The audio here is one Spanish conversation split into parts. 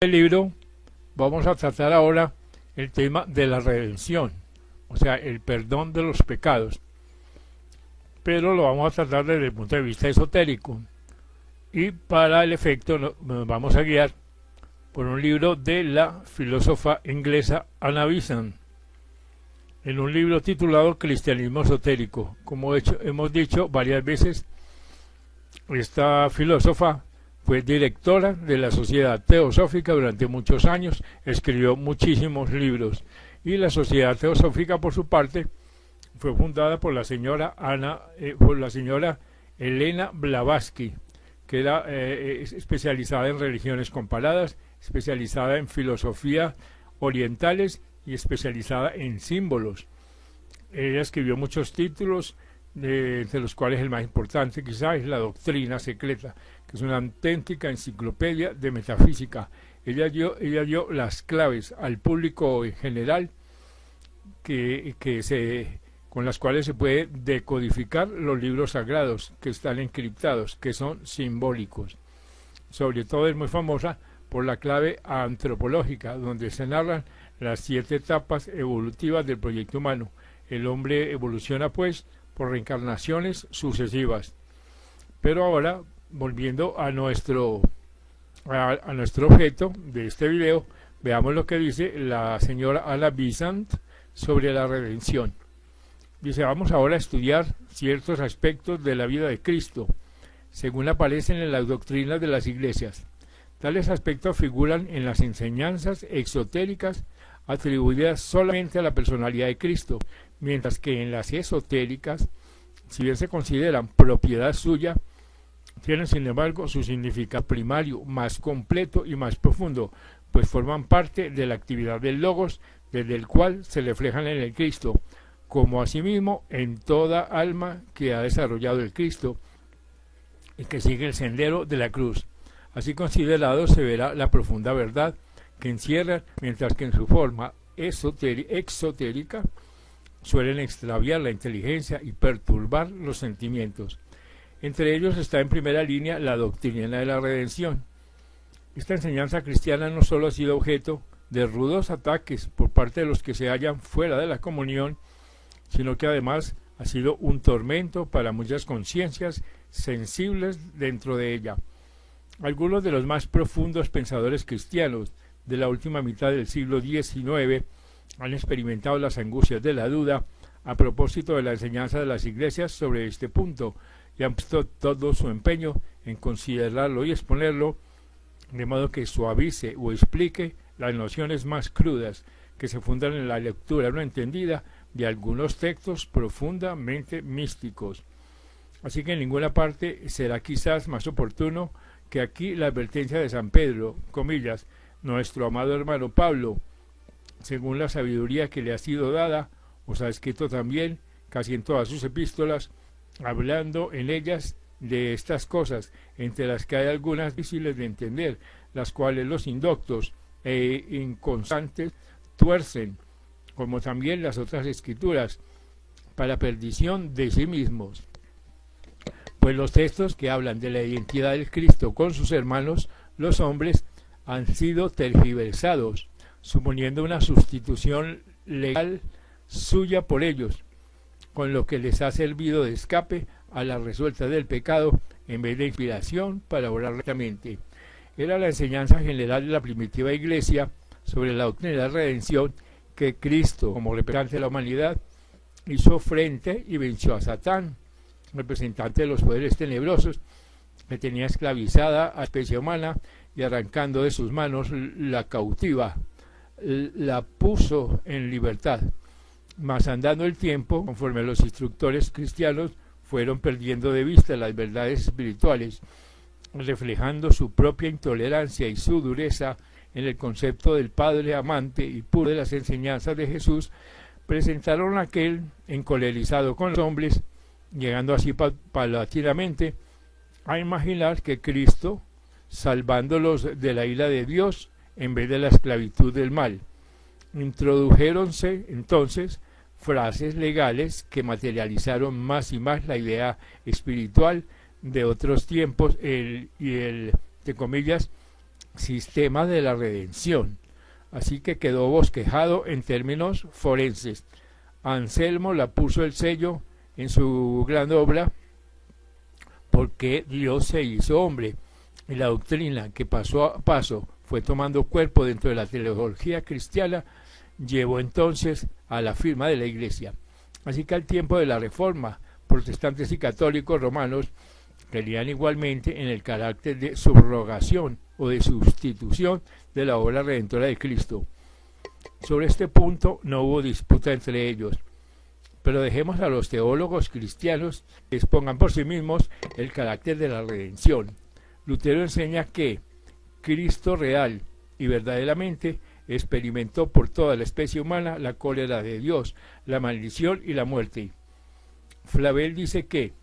El libro vamos a tratar ahora el tema de la redención, o sea, el perdón de los pecados, pero lo vamos a tratar desde el punto de vista esotérico, y para el efecto nos vamos a guiar por un libro de la filósofa inglesa Anna Besant, en un libro titulado Cristianismo esotérico. Como hemos dicho varias veces, esta filósofa fue directora de la Sociedad Teosófica durante muchos años, escribió muchísimos libros, y la Sociedad Teosófica, por su parte, fue fundada por la señora Elena Blavatsky, que era especializada en religiones comparadas, especializada en filosofía orientales y especializada en símbolos. Ella escribió muchos títulos, entre los cuales el más importante quizá es La Doctrina Secreta, que es una auténtica enciclopedia de metafísica. Ella dio las claves al público en general con las cuales se puede decodificar los libros sagrados que están encriptados, que son simbólicos. Sobre todo es muy famosa por la clave antropológica, donde se narran las 7 etapas evolutivas del proyecto humano. El hombre evoluciona pues por reencarnaciones sucesivas. Pero ahora, volviendo a nuestro objeto de este video, veamos lo que dice la señora Anna Besant sobre la redención. Dice: vamos ahora a estudiar ciertos aspectos de la vida de Cristo, según aparecen en las doctrinas de las iglesias. Tales aspectos figuran en las enseñanzas exotéricas atribuidas solamente a la personalidad de Cristo, mientras que en las esotéricas, si bien se consideran propiedad suya, tienen sin embargo su significado primario, más completo y más profundo, pues forman parte de la actividad del Logos, desde el cual se reflejan en el Cristo, como asimismo en toda alma que ha desarrollado el Cristo y que sigue el sendero de la cruz. Así considerado se verá la profunda verdad que encierra, mientras que en su forma exotérica suelen extraviar la inteligencia y perturbar los sentimientos. Entre ellos está en primera línea la doctrina de la redención. Esta enseñanza cristiana no solo ha sido objeto de rudos ataques por parte de los que se hallan fuera de la comunión, sino que además ha sido un tormento para muchas conciencias sensibles dentro de ella. Algunos de los más profundos pensadores cristianos de la última mitad del siglo XIX han experimentado las angustias de la duda a propósito de la enseñanza de las iglesias sobre este punto, y han puesto todo su empeño en considerarlo y exponerlo de modo que suavice o explique las nociones más crudas que se fundan en la lectura no entendida de algunos textos profundamente místicos. Así que en ninguna parte será quizás más oportuno que aquí la advertencia de San Pedro, comillas, nuestro amado hermano Pablo, según la sabiduría que le ha sido dada, os ha escrito también, casi en todas sus epístolas, hablando en ellas de estas cosas, entre las que hay algunas difíciles de entender, las cuales los indoctos e inconstantes tuercen, como también las otras escrituras, para perdición de sí mismos. Pues los textos que hablan de la identidad del Cristo con sus hermanos, los hombres, han sido tergiversados, suponiendo una sustitución legal suya por ellos, con lo que les ha servido de escape a la resuelta del pecado en vez de inspiración para orar rectamente. Era la enseñanza general de la primitiva iglesia sobre la doctrina de la redención que Cristo, como representante de la humanidad, hizo frente y venció a Satán, representante de los poderes tenebrosos, que tenía esclavizada a la especie humana, y arrancando de sus manos la cautiva, la puso en libertad. Mas andando el tiempo, conforme los instructores cristianos fueron perdiendo de vista las verdades espirituales, reflejando su propia intolerancia y su dureza en el concepto del Padre amante y puro de las enseñanzas de Jesús, presentaron a aquel encolerizado con los hombres, llegando así paulatinamente a imaginar que Cristo, salvándolos de la ira de Dios en vez de la esclavitud del mal. Introdujéronse entonces frases legales que materializaron más y más la idea espiritual de otros tiempos, entre comillas, sistema de la redención. Así que quedó bosquejado en términos forenses. Anselmo la puso el sello en su gran obra porque Dios se hizo hombre, y la doctrina que paso a paso fue tomando cuerpo dentro de la teología cristiana llevó entonces a la firma de la Iglesia. Así que al tiempo de la Reforma, protestantes y católicos romanos creían igualmente en el carácter de subrogación o de sustitución de la obra redentora de Cristo. Sobre este punto no hubo disputa entre ellos, pero dejemos a los teólogos cristianos que expongan por sí mismos el carácter de la redención. Lutero enseña que Cristo real y verdaderamente experimentó por toda la especie humana la cólera de Dios, la maldición y la muerte. Flavel dice que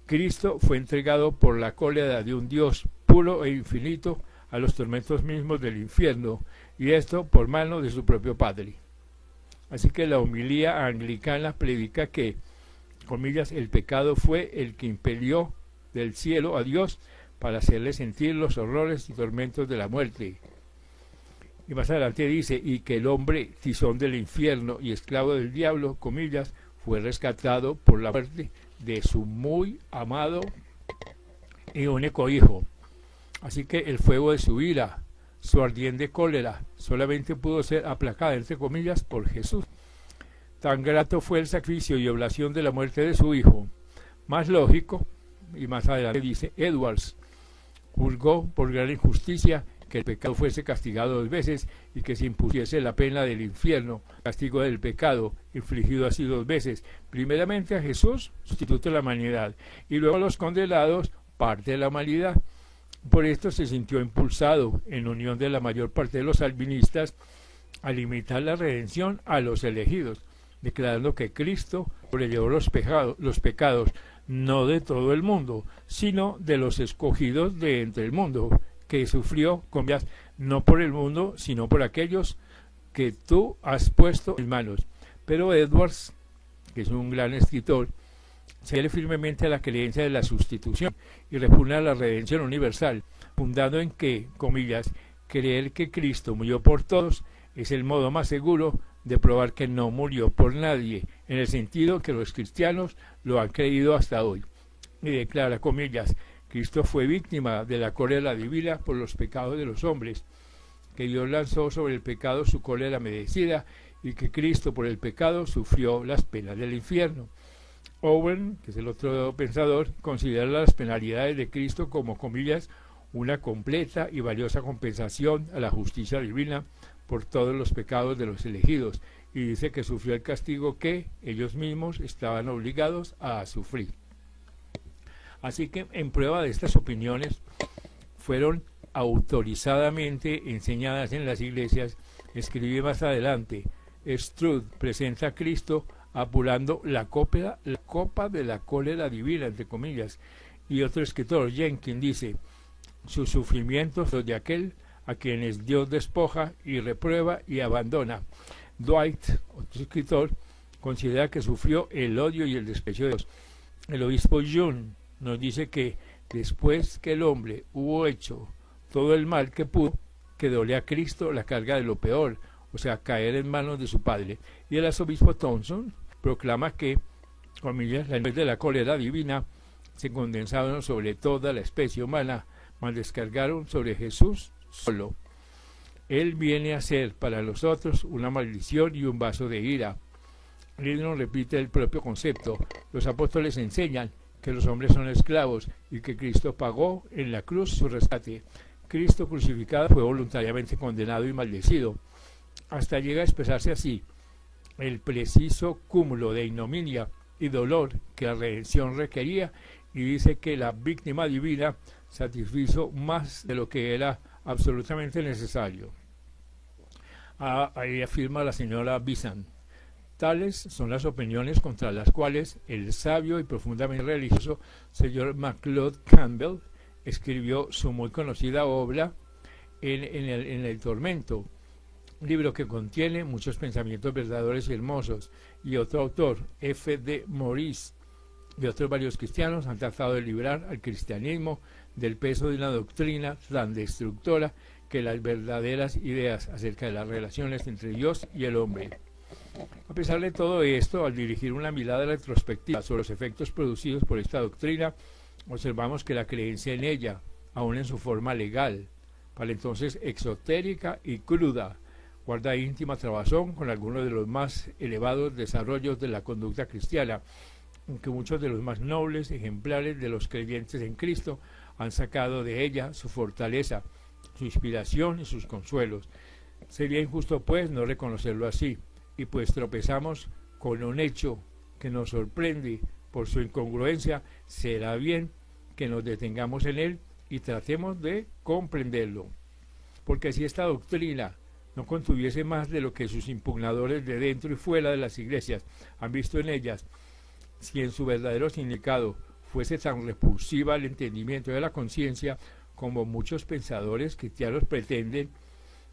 Cristo fue entregado por la cólera de un Dios puro e infinito a los tormentos mismos del infierno, y esto por mano de su propio Padre. Así que la homilía anglicana predica que, comillas, el pecado fue el que impelió del cielo a Dios para hacerle sentir los horrores y tormentos de la muerte. Y más adelante dice, y que el hombre, tizón del infierno y esclavo del diablo, comillas, fue rescatado por la muerte de su muy amado y único Hijo. Así que el fuego de su ira, su ardiente cólera, solamente pudo ser aplacada, entre comillas, por Jesús. Tan grato fue el sacrificio y oblación de la muerte de su Hijo. Más lógico, y más adelante dice, Edwards juzgó por gran injusticia que el pecado fuese castigado 2 veces y que se impusiese la pena del infierno, castigo del pecado, infligido así 2 veces, primeramente a Jesús, sustituto de la humanidad, y luego a los condenados, parte de la humanidad. Por esto se sintió impulsado, en unión de la mayor parte de los calvinistas, a limitar la redención a los elegidos, declarando que Cristo sobrellevó los pecados, no de todo el mundo, sino de los escogidos de entre el mundo, que sufrió, comillas, no por el mundo, sino por aquellos que tú has puesto en manos. Pero Edwards, que es un gran escritor, se adhiere firmemente a la creencia de la sustitución y repugna la redención universal, fundando en que, comillas, creer que Cristo murió por todos es el modo más seguro de probar que no murió por nadie, en el sentido que los cristianos lo han creído hasta hoy. Y declara, comillas, Cristo fue víctima de la cólera divina por los pecados de los hombres, que Dios lanzó sobre el pecado su cólera merecida y que Cristo por el pecado sufrió las penas del infierno. Owen, que es el otro pensador, considera las penalidades de Cristo como, comillas, una completa y valiosa compensación a la justicia divina por todos los pecados de los elegidos, y dice que sufrió el castigo que ellos mismos estaban obligados a sufrir. Así que en prueba de estas opiniones fueron autorizadamente enseñadas en las iglesias. Escribí más adelante, Struth presenta a Cristo apurando la copa de la cólera divina, entre comillas, y otro escritor, Jenkins, dice, sus sufrimientos son de aquel a quienes Dios despoja y reprueba y abandona. Dwight, otro escritor, considera que sufrió el odio y el desprecio de Dios. El obispo June nos dice que después que el hombre hubo hecho todo el mal que pudo, quedóle a Cristo la carga de lo peor, o sea, caer en manos de su padre. Y el arzobispo Thompson proclama que, comillas, la nube de la cólera divina se condensaron sobre toda la especie humana, mas descargaron sobre Jesús solo. Él viene a ser para los otros una maldición y un vaso de ira. Lidon repite el propio concepto. Los apóstoles enseñan que los hombres son esclavos y que Cristo pagó en la cruz su rescate. Cristo crucificado fue voluntariamente condenado y maldecido. Hasta llega a expresarse así el preciso cúmulo de ignominia y dolor que la redención requería, y dice que la víctima divina satisfizo más de lo que era absolutamente necesario. Ahí afirma la señora Besant. Tales son las opiniones contra las cuales el sabio y profundamente religioso señor MacLeod Campbell escribió su muy conocida obra en el tormento, libro que contiene muchos pensamientos verdaderos y hermosos, y otro autor, F. D. Maurice, y otros varios cristianos han tratado de librar al cristianismo del peso de una doctrina tan destructora que las verdaderas ideas acerca de las relaciones entre Dios y el hombre. A pesar de todo esto, al dirigir una mirada retrospectiva sobre los efectos producidos por esta doctrina, observamos que la creencia en ella, aun en su forma legal, para entonces exotérica y cruda, guarda íntima trabazón con algunos de los más elevados desarrollos de la conducta cristiana, aunque muchos de los más nobles ejemplares de los creyentes en Cristo han sacado de ella su fortaleza, su inspiración y sus consuelos. Sería injusto, pues, no reconocerlo así, y pues tropezamos con un hecho que nos sorprende por su incongruencia, será bien que nos detengamos en él y tratemos de comprenderlo. Porque si esta doctrina no contuviese más de lo que sus impugnadores de dentro y fuera de las iglesias han visto en ellas, si en su verdadero significado fuese tan repulsiva al entendimiento de la conciencia como muchos pensadores cristianos pretenden,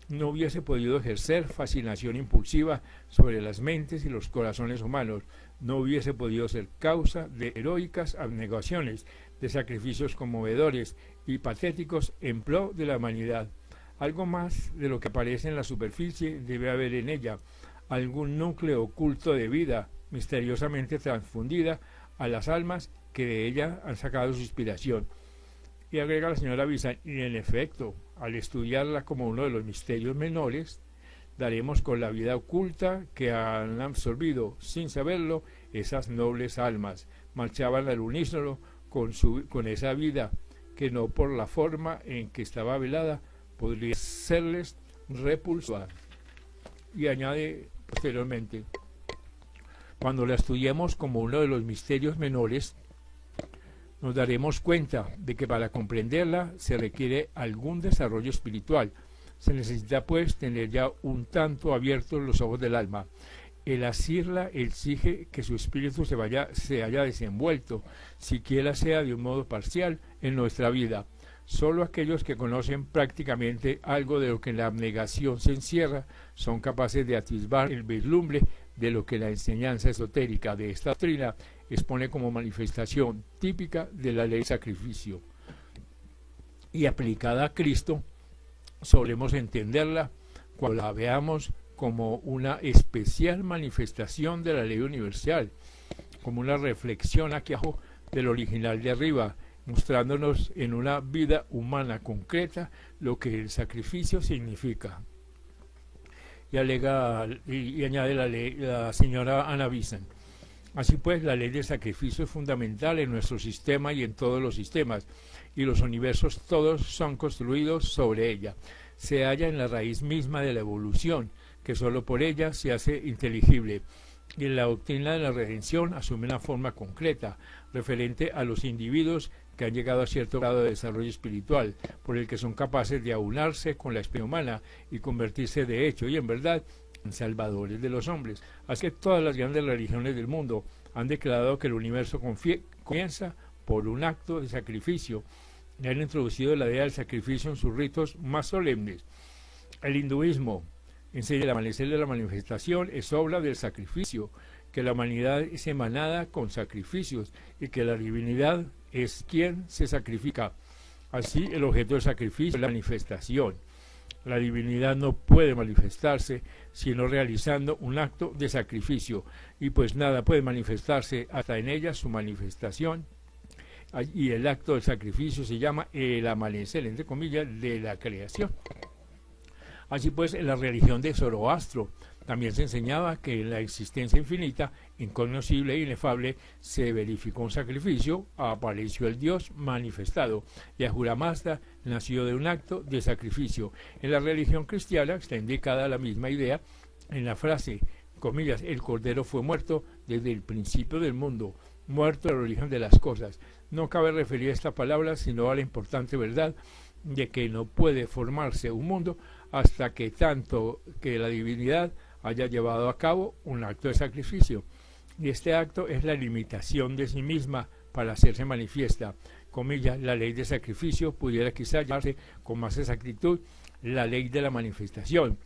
no hubiese podido ejercer fascinación impulsiva sobre las mentes y los corazones humanos, no hubiese podido ser causa de heroicas abnegaciones, de sacrificios conmovedores y patéticos en pro de la humanidad. Algo más de lo que aparece en la superficie debe haber en ella, algún núcleo oculto de vida, misteriosamente transfundida a las almas que de ella han sacado su inspiración. Y agrega la señora Bizan, y en efecto, al estudiarla como uno de los misterios menores, daremos con la vida oculta que han absorbido, sin saberlo, esas nobles almas. Marchaban al unísono con esa vida que no por la forma en que estaba velada podría serles repulsada. Y añade posteriormente, cuando la estudiemos como uno de los misterios menores, nos daremos cuenta de que para comprenderla se requiere algún desarrollo espiritual. Se necesita pues tener ya un tanto abiertos los ojos del alma. El asirla exige que su espíritu se haya desenvuelto, siquiera sea de un modo parcial, en nuestra vida. Solo aquellos que conocen prácticamente algo de lo que en la abnegación se encierra son capaces de atisbar el vislumbre de lo que la enseñanza esotérica de esta doctrina expone como manifestación típica de la ley de sacrificio. Y aplicada a Cristo, solemos entenderla cuando la veamos como una especial manifestación de la ley universal, como una reflexión aquí abajo del original de arriba, mostrándonos en una vida humana concreta lo que el sacrificio significa. Y añade la señora Anna Bizan. Así pues, la ley del sacrificio es fundamental en nuestro sistema y en todos los sistemas, y los universos todos son construidos sobre ella. Se halla en la raíz misma de la evolución, que sólo por ella se hace inteligible, y en la doctrina de la redención asume una forma concreta, referente a los individuos que han llegado a cierto grado de desarrollo espiritual, por el que son capaces de aunarse con la especie humana y convertirse de hecho y en verdad en salvadores de los hombres. Así que todas las grandes religiones del mundo han declarado que el universo comienza por un acto de sacrificio y han introducido la idea del sacrificio en sus ritos más solemnes. El hinduismo enseña que el amanecer de la manifestación es obra del sacrificio, que la humanidad es emanada con sacrificios y que la divinidad es quien se sacrifica. Así, el objeto del sacrificio es la manifestación. La divinidad no puede manifestarse sino realizando un acto de sacrificio, y pues nada puede manifestarse hasta en ella su manifestación, y el acto del sacrificio se llama el amanecer, entre comillas, de la creación. Así pues, en la religión de Zoroastro también se enseñaba que en la existencia infinita, incognoscible e inefable, se verificó un sacrificio, apareció el Dios manifestado, y Ahura Mazda nació de un acto de sacrificio. En la religión cristiana está indicada la misma idea en la frase, comillas, el Cordero fue muerto desde el principio del mundo, muerto el origen de las cosas. No cabe referir a esta palabra sino a la importante verdad de que no puede formarse un mundo hasta que tanto que la divinidad haya llevado a cabo un acto de sacrificio, y este acto es la limitación de sí misma para hacerse manifiesta. Comillas, la ley de sacrificio pudiera quizá llamarse con más exactitud la ley de la manifestación,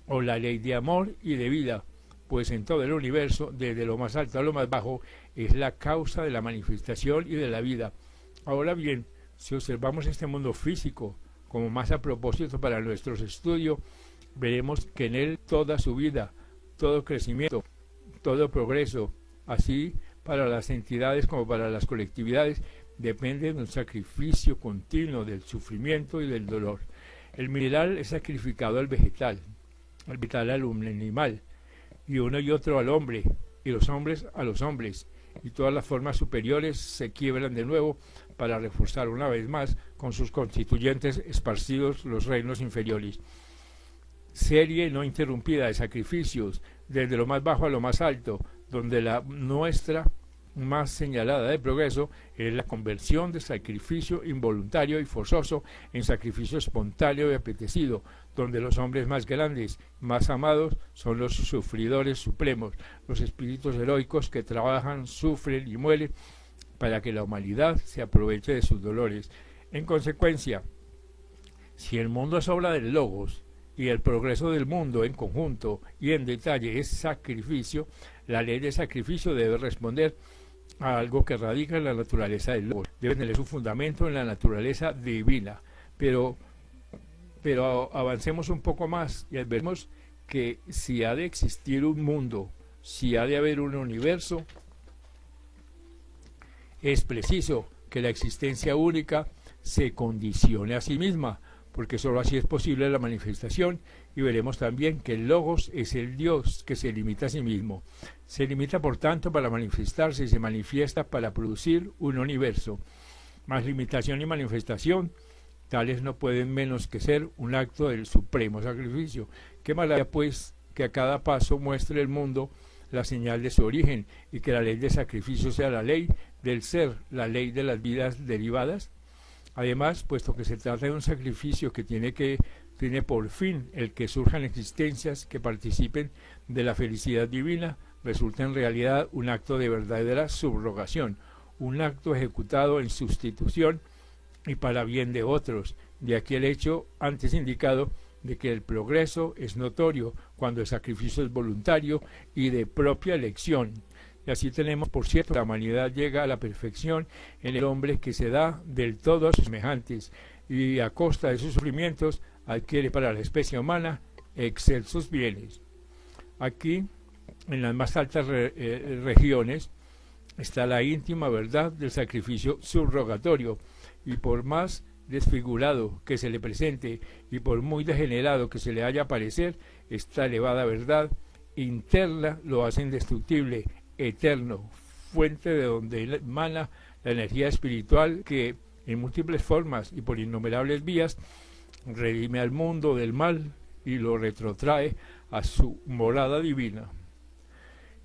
o la ley de amor y de vida, pues en todo el universo, desde lo más alto a lo más bajo, es la causa de la manifestación y de la vida. Ahora bien, Si observamos este mundo físico como más a propósito para nuestros estudios, veremos que en él toda su vida, todo crecimiento, todo progreso, así para las entidades como para las colectividades, depende de un sacrificio continuo del sufrimiento y del dolor. El mineral es sacrificado al vegetal, al vital al animal, y uno y otro al hombre, y los hombres a los hombres, y todas las formas superiores se quiebran de nuevo para reforzar una vez más con sus constituyentes esparcidos los reinos inferiores. Serie no interrumpida de sacrificios, desde lo más bajo a lo más alto, donde la nuestra más señalada de progreso es la conversión de sacrificio involuntario y forzoso en sacrificio espontáneo y apetecido, donde los hombres más grandes, más amados, son los sufridores supremos, los espíritus heroicos que trabajan, sufren y mueren para que la humanidad se aproveche de sus dolores. En consecuencia, si el mundo es obra del Logos, y el progreso del mundo en conjunto y en detalle es sacrificio, la ley de sacrificio debe responder a algo que radica en la naturaleza del Logos, debe tener su fundamento en la naturaleza divina. Pero avancemos un poco más y vemos que si ha de existir un mundo, si ha de haber un universo, es preciso que la existencia única se condicione a sí misma, porque sólo así es posible la manifestación, y veremos también que el Logos es el Dios que se limita a sí mismo. Se limita, por tanto, para manifestarse y se manifiesta para producir un universo. Más limitación y manifestación, tales no pueden menos que ser un acto del supremo sacrificio. Qué maravilla, pues, que a cada paso muestre el mundo la señal de su origen, y que la ley de sacrificio sea la ley del ser, la ley de las vidas derivadas. Además, puesto que se trata de un sacrificio que tiene por fin el que surjan existencias que participen de la felicidad divina, resulta en realidad un acto de verdadera subrogación, un acto ejecutado en sustitución y para bien de otros. De aquí el hecho antes indicado de que el progreso es notorio cuando el sacrificio es voluntario y de propia elección. Y así tenemos, por cierto, la humanidad llega a la perfección en el hombre que se da del todo a sus semejantes y a costa de sus sufrimientos adquiere para la especie humana excelsos bienes. Aquí, en las más altas regiones, está la íntima verdad del sacrificio subrogatorio, y por más desfigurado que se le presente y por muy degenerado que se le haya parecer, esta elevada verdad interna lo hace indestructible, eterno, fuente de donde emana la energía espiritual que en múltiples formas y por innumerables vías redime al mundo del mal y lo retrotrae a su morada divina.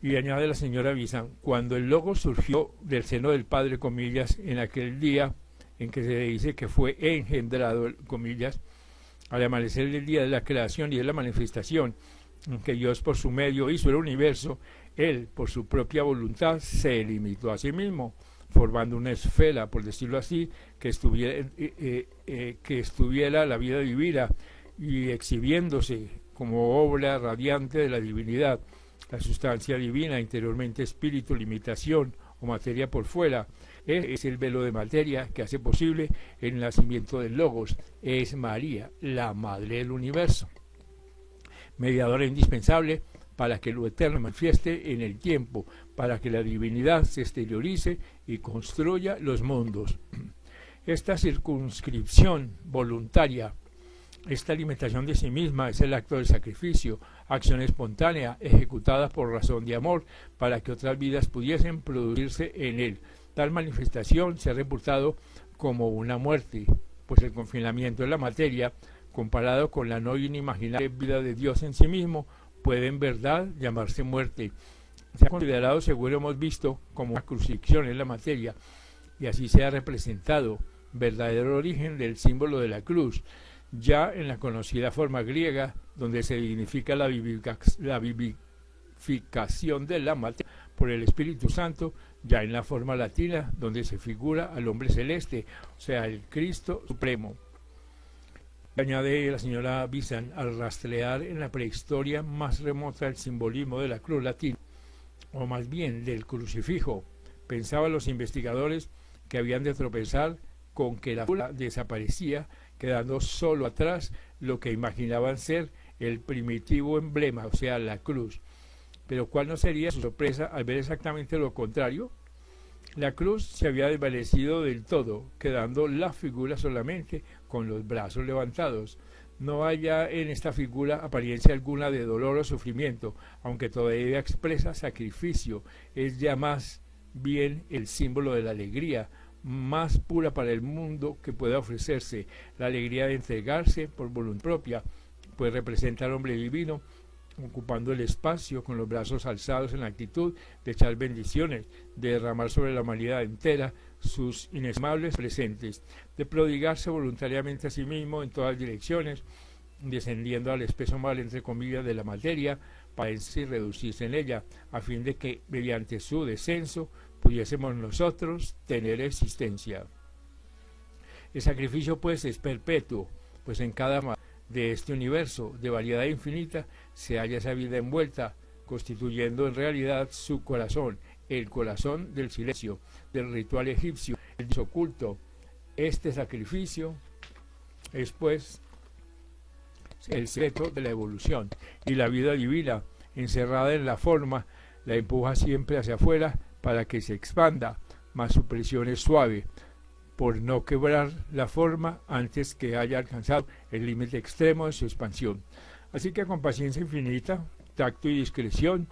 Y añade la señora Bizan, cuando el Logos surgió del seno del Padre, comillas, en aquel día en que se dice que fue engendrado, comillas, al amanecer del día de la creación y de la manifestación, en que Dios por su medio hizo el universo, Él, por su propia voluntad, se limitó a sí mismo, formando una esfera, por decirlo así, que estuviera la vida divina y exhibiéndose como obra radiante de la divinidad, la sustancia divina, interiormente espíritu, limitación o materia por fuera. Es el velo de materia que hace posible el nacimiento del Logos. Es María, la Madre del Universo, mediadora indispensable para que lo eterno manifieste en el tiempo, para que la divinidad se exteriorice y construya los mundos. Esta circunscripción voluntaria, esta alimentación de sí misma es el acto del sacrificio, acción espontánea ejecutada por razón de amor para que otras vidas pudiesen producirse en él. Tal manifestación se ha reportado como una muerte, pues el confinamiento de la materia, comparado con la no inimaginable vida de Dios en sí mismo, puede en verdad llamarse muerte. Se ha considerado, seguro hemos visto, como una crucifixión en la materia, y así se ha representado verdadero origen del símbolo de la cruz, ya en la conocida forma griega, donde se dignifica la vivificación de la materia por el Espíritu Santo, ya en la forma latina, donde se figura al hombre celeste, o sea, el Cristo Supremo. Añade la señora Bizan, al rastrear en la prehistoria más remota el simbolismo de la cruz latina, o más bien del crucifijo, pensaban los investigadores que habían de tropezar con que la figura desaparecía, quedando solo atrás lo que imaginaban ser el primitivo emblema, o sea, la cruz. Pero ¿cuál no sería su sorpresa al ver exactamente lo contrario? La cruz se había desvanecido del todo, quedando la figura solamente con los brazos levantados. No hay ya en esta figura apariencia alguna de dolor o sufrimiento, aunque todavía expresa sacrificio. Es ya más bien el símbolo de la alegría más pura para el mundo que pueda ofrecerse, la alegría de entregarse por voluntad propia, pues representa al hombre divino ocupando el espacio con los brazos alzados en la actitud de echar bendiciones, de derramar sobre la humanidad entera sus inestimables presentes, de prodigarse voluntariamente a sí mismo en todas direcciones, descendiendo al espeso mal, entre comillas, de la materia, para y reducirse en ella, a fin de que, mediante su descenso, pudiésemos nosotros tener existencia. El sacrificio, pues, es perpetuo, pues en cada de este universo de variedad infinita se halla esa vida envuelta, constituyendo en realidad su corazón, el corazón del silencio, del ritual egipcio, el Dios oculto. Este sacrificio es pues el secreto de la evolución, y la vida divina, encerrada en la forma, la empuja siempre hacia afuera para que se expanda, mas su presión es suave, por no quebrar la forma antes que haya alcanzado el límite extremo de su expansión. Así que con paciencia infinita, tacto y discreción,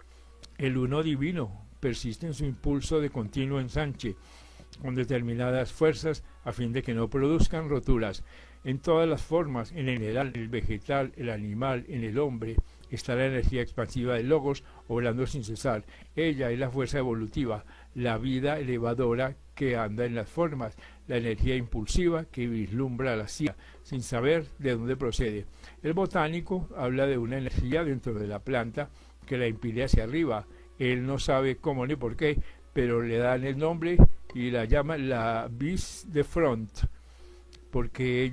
el uno divino persiste en su impulso de continuo ensanche, con determinadas fuerzas a fin de que no produzcan roturas. En todas las formas, en general, el vegetal, el animal, en el hombre, está la energía expansiva del logos obrando sin cesar. Ella es la fuerza evolutiva, la vida elevadora que anda en las formas, la energía impulsiva que vislumbra la ciencia sin saber de dónde procede. El botánico habla de una energía dentro de la planta que la impide hacia arriba. Él no sabe cómo ni por qué, pero le dan el nombre y la llama la vis de front, porque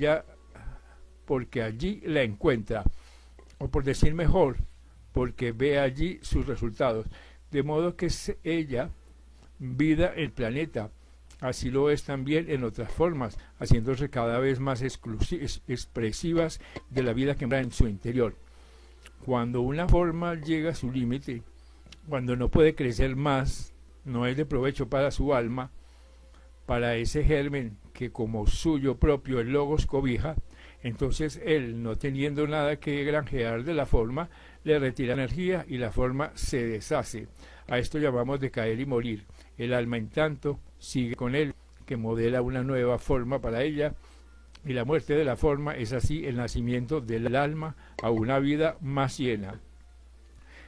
allí la encuentra, o por decir mejor, porque ve allí sus resultados, de modo que es ella vida el planeta. Así lo es también en otras formas, haciéndose cada vez más expresivas de la vida que mora en su interior. Cuando una forma llega a su límite, cuando no puede crecer más, no es de provecho para su alma, para ese germen que como suyo propio el logos cobija, entonces él, no teniendo nada que granjear de la forma, le retira energía y la forma se deshace. A esto llamamos decaer y morir. El alma, en tanto, sigue con él, que modela una nueva forma para ella, y la muerte de la forma es así el nacimiento del alma a una vida más llena.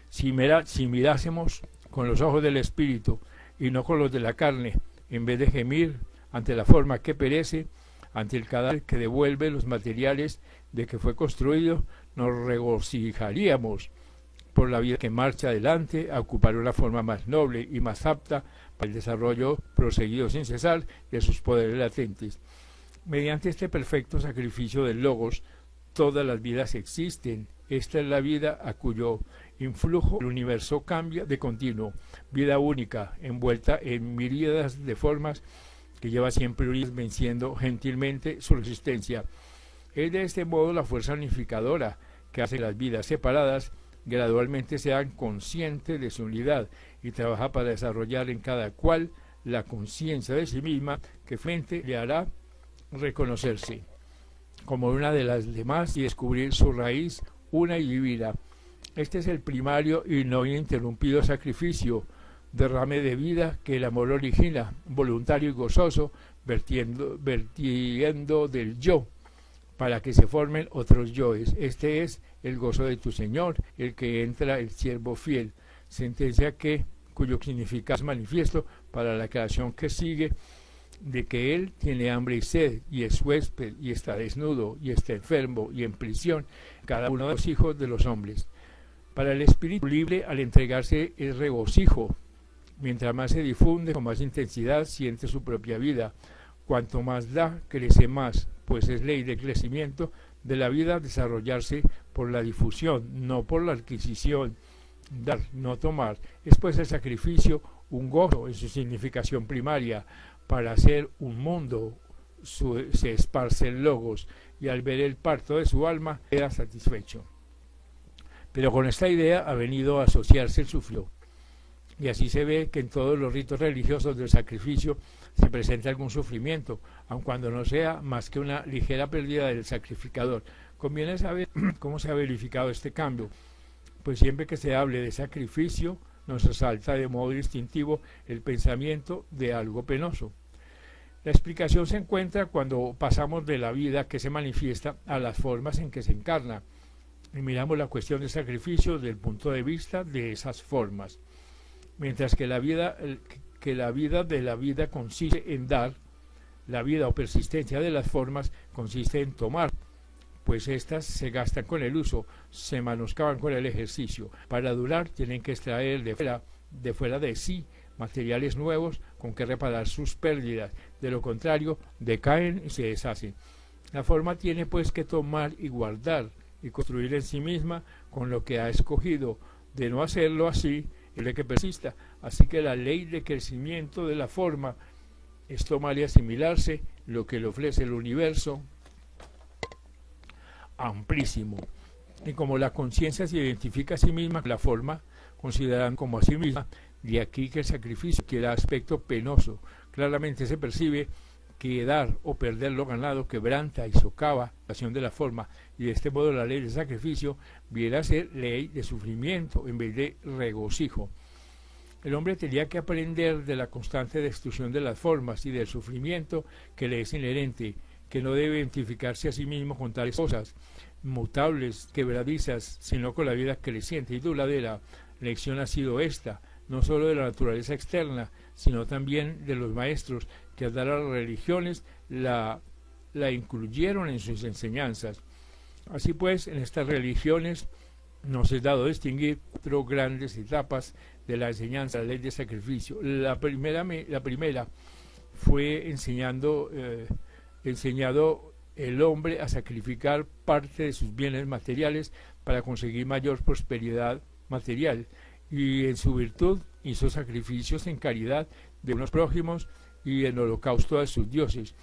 Si mirásemos con los ojos del espíritu y no con los de la carne, en vez de gemir ante la forma que perece, ante el cadáver que devuelve los materiales de que fue construido, nos regocijaríamos por la vida que marcha adelante a ocupar una forma más noble y más apta para el desarrollo proseguido sin cesar de sus poderes latentes. Mediante este perfecto sacrificio del logos, todas las vidas existen. Esta es la vida a cuyo influjo el universo cambia de continuo, vida única, envuelta en miríadas de formas que lleva siempre venciendo gentilmente su resistencia. Es de este modo la fuerza unificadora que hace que las vidas separadas gradualmente sean conscientes de su unidad y trabaja para desarrollar en cada cual la conciencia de sí misma que frente le hará reconocerse como una de las demás y descubrir su raíz una y divina. Este es el primario y no ininterrumpido sacrificio, derrame de vida que el amor origina, voluntario y gozoso, vertiendo del yo, para que se formen otros yoes. Este es el gozo de tu Señor, el que entra el siervo fiel, sentencia cuyo significado es manifiesto para la creación que sigue, de que él tiene hambre y sed, y es huésped, y está desnudo, y está enfermo, y en prisión, cada uno de los hijos de los hombres. Para el espíritu libre, al entregarse es regocijo. Mientras más se difunde, con más intensidad siente su propia vida. Cuanto más da, crece más, pues es ley del crecimiento de la vida desarrollarse por la difusión, no por la adquisición. Dar, no tomar, es pues el sacrificio un gozo en su significación primaria, para hacer un mundo se esparce el logos, y al ver el parto de su alma queda satisfecho. Pero con esta idea ha venido a asociarse el sufrió. Y así se ve que en todos los ritos religiosos del sacrificio se presenta algún sufrimiento, aun cuando no sea más que una ligera pérdida del sacrificador. Conviene saber cómo se ha verificado este cambio, pues siempre que se hable de sacrificio nos asalta de modo distintivo el pensamiento de algo penoso. La explicación se encuentra cuando pasamos de la vida que se manifiesta a las formas en que se encarna, y miramos la cuestión del sacrificio desde el punto de vista de esas formas. Mientras que la vida de la vida consiste en dar, la vida o persistencia de las formas consiste en tomar, pues éstas se gastan con el uso, se menoscaban con el ejercicio. Para durar tienen que extraer de fuera de sí materiales nuevos con que reparar sus pérdidas, de lo contrario decaen y se deshacen. La forma tiene pues que tomar y guardar y construir en sí misma con lo que ha escogido. De no hacerlo así, es de que persista. Así que la ley de crecimiento de la forma es tomar y asimilarse lo que le ofrece el universo amplísimo. Y como la conciencia se identifica a sí misma con la forma, consideran como a sí misma, de aquí que el sacrificio quiera aspecto penoso. Claramente se percibe que dar o perder lo ganado quebranta y socava la acción de la forma, y de este modo la ley del sacrificio viera a ser ley de sufrimiento en vez de regocijo. El hombre tenía que aprender de la constante destrucción de las formas y del sufrimiento que le es inherente, que no debe identificarse a sí mismo con tales cosas mutables, quebradizas, sino con la vida creciente y duradera. La lección ha sido esta, no solo de la naturaleza externa, sino también de los maestros que al dar a las religiones la incluyeron en sus enseñanzas. Así pues, en estas religiones nos es dado distinguir 4 grandes etapas de la enseñanza de la ley de sacrificio. La primera fue enseñado el hombre a sacrificar parte de sus bienes materiales para conseguir mayor prosperidad material, y en su virtud hizo sacrificios en caridad de unos prójimos y en holocausto a sus dioses,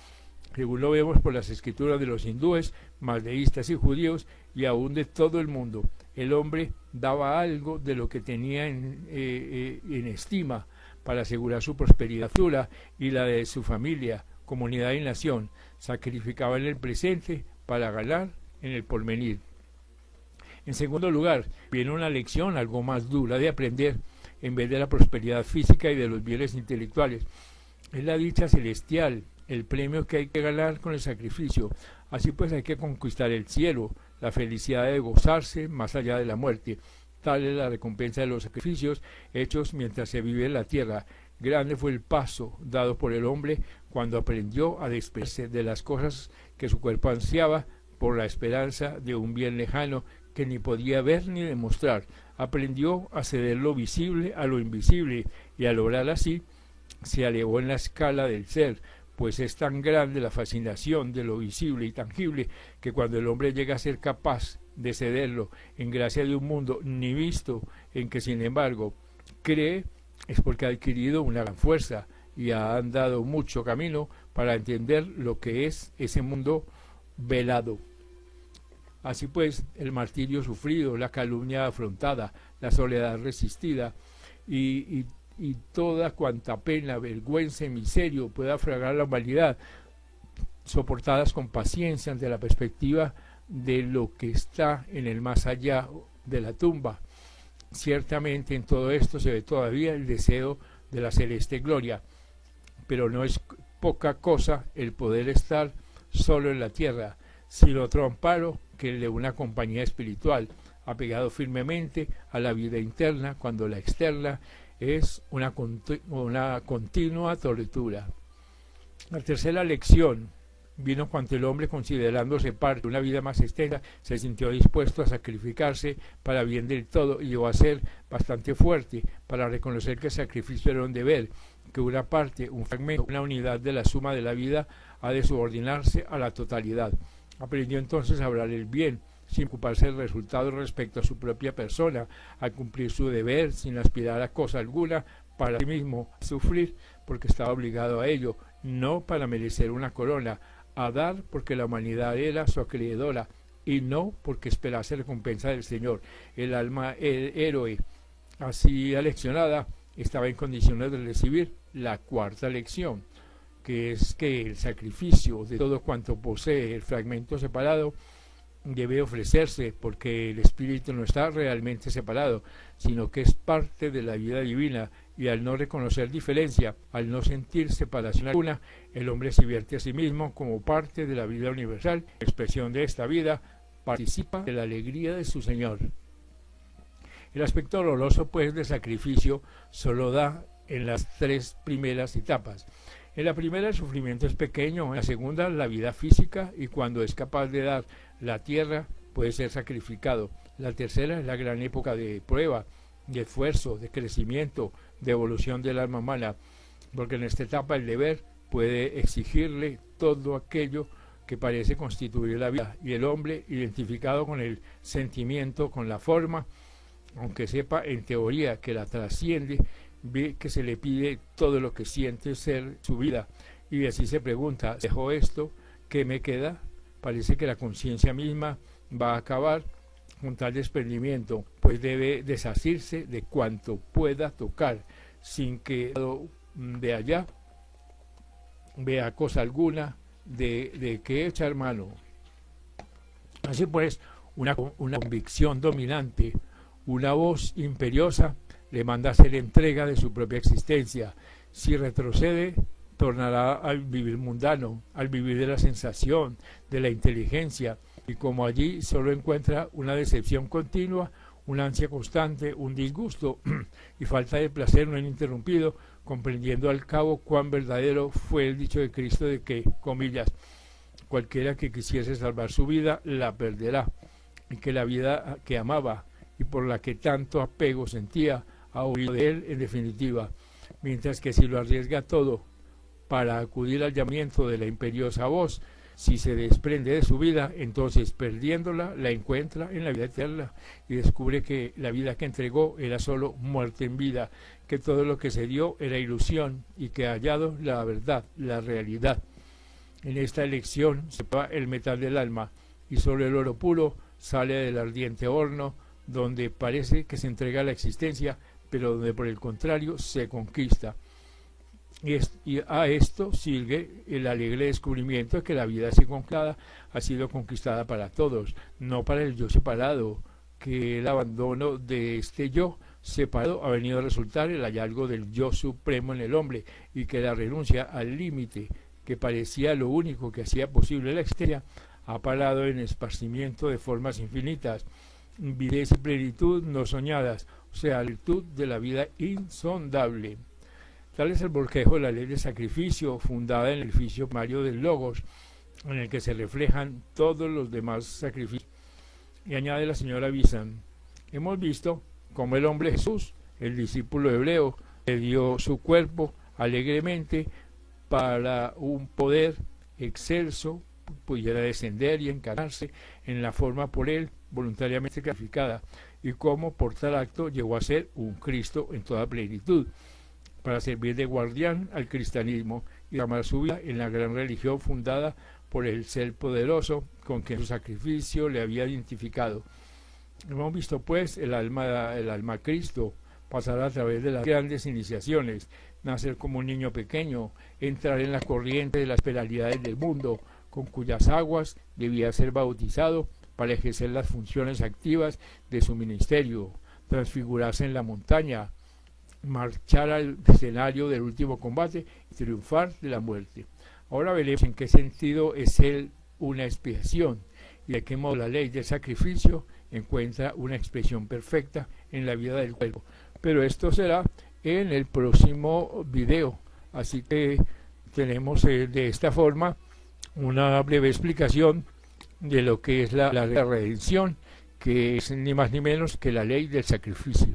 según lo vemos por las escrituras de los hindúes, mazdeístas y judíos, y aún de todo el mundo. El hombre daba algo de lo que tenía en estima para asegurar su prosperidad futura y la de su familia, comunidad y nación. Sacrificaba en el presente para ganar en el porvenir. En segundo lugar, viene una lección algo más dura de aprender, en vez de la prosperidad física y de los bienes intelectuales. Es la dicha celestial, el premio que hay que ganar con el sacrificio. Así pues hay que conquistar el cielo, la felicidad de gozarse más allá de la muerte. Tal es la recompensa de los sacrificios hechos mientras se vive en la tierra. Grande fue el paso dado por el hombre cuando aprendió a despedirse de las cosas que su cuerpo ansiaba por la esperanza de un bien lejano que ni podía ver ni demostrar. Aprendió a ceder lo visible a lo invisible, y al lograr así se elevó en la escala del ser, pues es tan grande la fascinación de lo visible y tangible que cuando el hombre llega a ser capaz de cederlo en gracia de un mundo ni visto, en que sin embargo cree, es porque ha adquirido una gran fuerza y ha andado mucho camino para entender lo que es ese mundo velado. Así pues, el martirio sufrido, la calumnia afrontada, la soledad resistida y toda cuanta pena, vergüenza y miseria pueda fragar la humanidad, soportadas con paciencia ante la perspectiva de lo que está en el más allá de la tumba. Ciertamente en todo esto se ve todavía el deseo de la celeste gloria, pero no es poca cosa el poder estar solo en la tierra, sino otro amparo que el de una compañía espiritual, apegado firmemente a la vida interna, cuando la externa es una continua tortura. La tercera lección vino cuando el hombre, considerándose parte de una vida más extensa, se sintió dispuesto a sacrificarse para bien del todo y llegó a ser bastante fuerte para reconocer que el sacrificio era un deber, que una parte, un fragmento, una unidad de la suma de la vida ha de subordinarse a la totalidad. Aprendió entonces a hablar el bien, sin ocuparse del resultado respecto a su propia persona, a cumplir su deber sin aspirar a cosa alguna para sí mismo, a sufrir porque estaba obligado a ello, no para merecer una corona, a dar porque la humanidad era su acreedora, y no porque esperase recompensa del Señor. El alma, el héroe, así aleccionada, estaba en condiciones de recibir la cuarta lección, que es que el sacrificio de todo cuanto posee el fragmento separado debe ofrecerse, porque el espíritu no está realmente separado, sino que es parte de la vida divina, y al no reconocer diferencia, al no sentir separación alguna, el hombre se vierte a sí mismo como parte de la vida universal. La expresión de esta vida participa de la alegría de su Señor. El aspecto doloroso, pues, del sacrificio solo da en las tres primeras etapas. En la primera el sufrimiento es pequeño, en la segunda la vida física, y cuando es capaz de dar la tierra puede ser sacrificado. La tercera es la gran época de prueba, de esfuerzo, de crecimiento, de evolución del alma humana, porque en esta etapa el deber puede exigirle todo aquello que parece constituir la vida, y el hombre, identificado con el sentimiento, con la forma, aunque sepa en teoría que la trasciende, ve que se le pide todo lo que siente ser su vida, y así se pregunta: ¿dejo esto? ¿Qué me queda? Parece que la conciencia misma va a acabar con tal desprendimiento, pues debe desasirse de cuanto pueda tocar, sin que de allá vea cosa alguna de que echar mano. Así pues, una convicción dominante, una voz imperiosa, le manda a hacer entrega de su propia existencia. Si retrocede, tornará al vivir mundano, al vivir de la sensación, de la inteligencia, y como allí solo encuentra una decepción continua, una ansia constante, un disgusto y falta de placer no ininterrumpido, comprendiendo al cabo cuán verdadero fue el dicho de Cristo de que, comillas, cualquiera que quisiese salvar su vida, la perderá, y que la vida que amaba y por la que tanto apego sentía, ha huido de él en definitiva, mientras que si lo arriesga todo para acudir al llamamiento de la imperiosa voz, si se desprende de su vida, entonces perdiéndola, la encuentra en la vida eterna y descubre que la vida que entregó era solo muerte en vida, que todo lo que se dio era ilusión y que ha hallado la verdad, la realidad. En esta elección se va el metal del alma y solo el oro puro sale del ardiente horno, donde parece que se entrega la existencia, pero donde por el contrario se conquista. Y a esto sigue el alegre descubrimiento de que la vida así conquistada ha sido conquistada para todos, no para el yo separado, que el abandono de este yo separado ha venido a resultar el hallazgo del yo supremo en el hombre, y que la renuncia al límite que parecía lo único que hacía posible la existencia ha parado en esparcimiento de formas infinitas, vividez y plenitud no soñadas, o sea, la virtud de la vida insondable. Tal es el bosquejo de la ley de sacrificio, fundada en el oficio primario del Logos, en el que se reflejan todos los demás sacrificios. Y añade la señora Bizan: hemos visto cómo el hombre Jesús, el discípulo hebreo, le dio su cuerpo alegremente para un poder excelso pudiera descender y encarnarse en la forma por él voluntariamente sacrificada, y cómo por tal acto llegó a ser un Cristo en toda plenitud, para servir de guardián al cristianismo y amar su vida en la gran religión fundada por el ser poderoso con quien su sacrificio le había identificado. Hemos visto pues el alma Cristo pasar a través de las grandes iniciaciones, nacer como un niño pequeño, entrar en la corriente de las penalidades del mundo, con cuyas aguas debía ser bautizado para ejercer las funciones activas de su ministerio, transfigurarse en la montaña, marchar al escenario del último combate y triunfar de la muerte. Ahora veremos en qué sentido es él una expiación y de qué modo la ley del sacrificio encuentra una expresión perfecta en la vida del cuerpo. Pero esto será en el próximo video, así que tenemos de esta forma una breve explicación de lo que es la redención, que es ni más ni menos que la ley del sacrificio.